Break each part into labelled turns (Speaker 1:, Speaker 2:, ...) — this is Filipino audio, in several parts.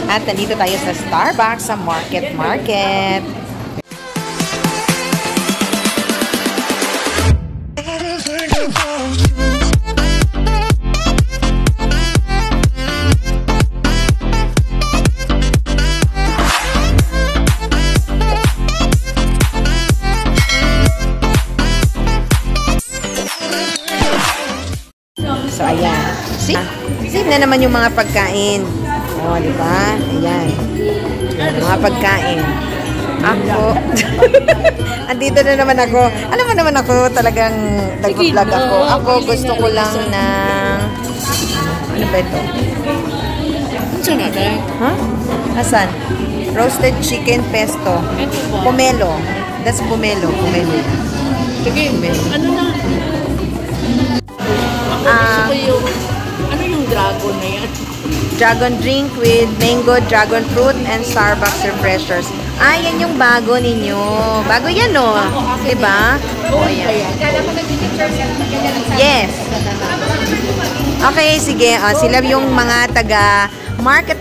Speaker 1: At nandito tayo sa Starbucks sa Market. So, ayan. See na naman yung mga pagkain. O, di ba? Ayan. Mga pagkain. Ako. Andito na naman ako. Alam mo naman ako, talagang nag-vlog ako. Ako, gusto ko lang ng... Ano ba ito? Ha? Asan? Roasted chicken pesto. Pomelo. That's pomelo.
Speaker 2: Sige, ano na? Ano yung dragon na yan?
Speaker 1: Dragon drink with mango, dragon fruit, and Starbucks refreshers. Yan yung bago ninyo. Bago yan, no? Diba? Oh, yan. Yes. Okay, sige. Sila yung mga taga market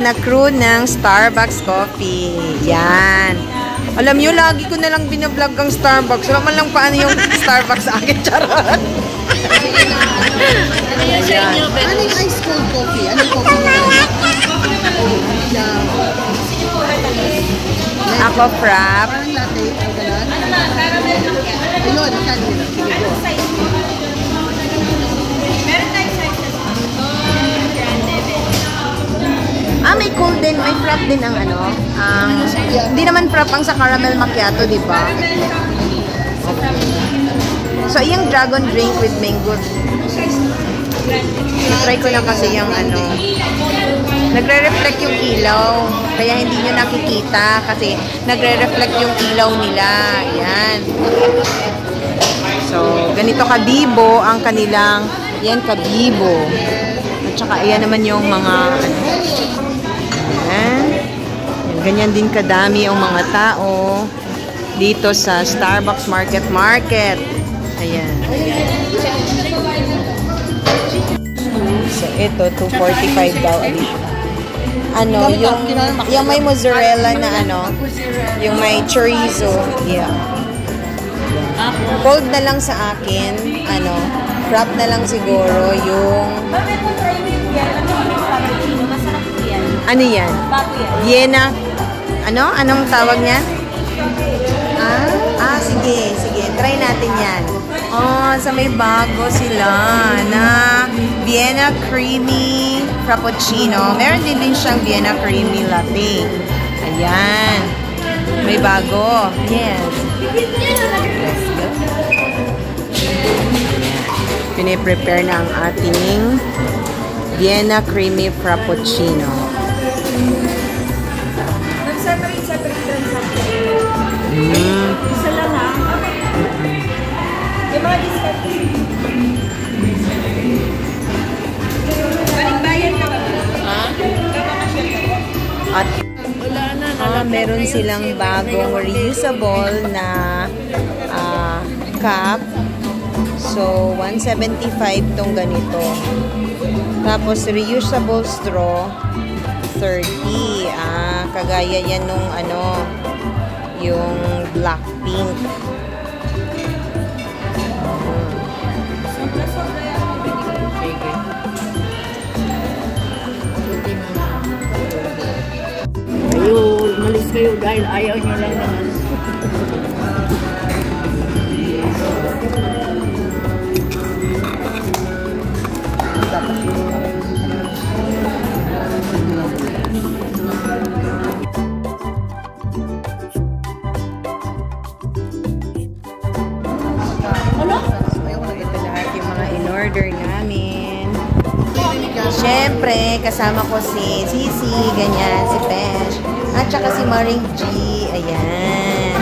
Speaker 1: na crew ng Starbucks Coffee. Yan. Alam nyo, lagi ko nalang binablog ang Starbucks. Wala man lang paano yung Starbucks sa akin. Charot.
Speaker 2: Ano yung ice cold coffee? Ano yung coffee mo?
Speaker 1: Ako, frap.
Speaker 2: Parang latte. Ayun, sige go.
Speaker 1: May cold din. May frap din ang ano. Hindi naman frap ang sa caramel macchiato, di ba? So, yung dragon drink with mango. Try ko lang kasi yung ano. Nagre-reflect yung ilaw. Kaya hindi nyo nakikita kasi nagre-reflect yung ilaw nila. Ayan. So, ganito kabibo ang kanilang, yan kabibo. At saka, ayan naman yung mga, ayan. Ganyan din kadami ang mga tao dito sa Starbucks Market. Ayan. So, ito, 245 daw. Ano, yung may mozzarella na ano, yung may chorizo. Yeah. Cold na lang sa akin, ano, frap na lang siguro yung... Ano yan? Vienna. Ano? Anong tawag niyan? Sige. Try natin yan. So may bago sila na Vienna Creamy Frappuccino. Meron din siyang Vienna Creamy Latte. Ayan. May bago. Yes. Let's go. Piniprepare na ang ating Vienna Creamy Frappuccino.
Speaker 3: Separate lang sa isa lang ha. Yung mga discount. Balikbayan ka ba?
Speaker 1: At meron silang bagong reusable na cup. So, 175 tong ganito. Tapos, reusable straw, 30. Kagaya yan nung ano, yung Blackpink.
Speaker 2: Malis kayo dahil ayaw nyo lang naman.
Speaker 1: Ito lahat yung mga in-order namin. Siyempre, kasama ko si Sisi, ganyan, si Pesh, at saka si Maring G. Ayan.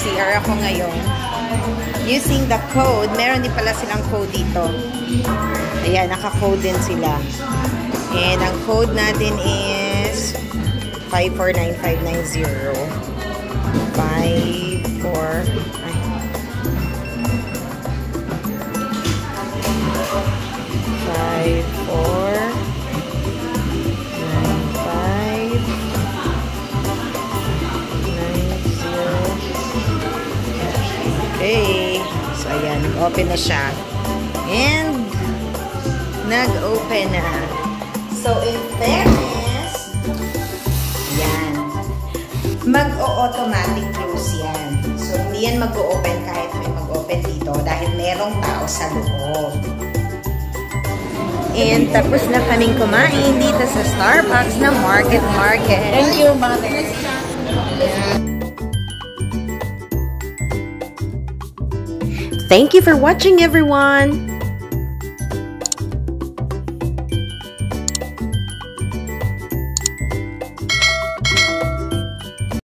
Speaker 1: nag-CR ako ngayon. Using the code. Meron din pala silang code dito. Ayan, naka-code din sila. And ang code natin is 549590. 549590. Okay. So, ayan. Nag-open na siya. And, nag-open na. So, in fairness, yan. Mag-o-automatic close yan. So, hindi yan mag-o-open kahit may mag-open dito dahil merong tao sa loob. And, tapos na kaming kumain dito sa Starbucks na Market.
Speaker 2: Thank you, Mate.
Speaker 1: Thank you for watching, everyone!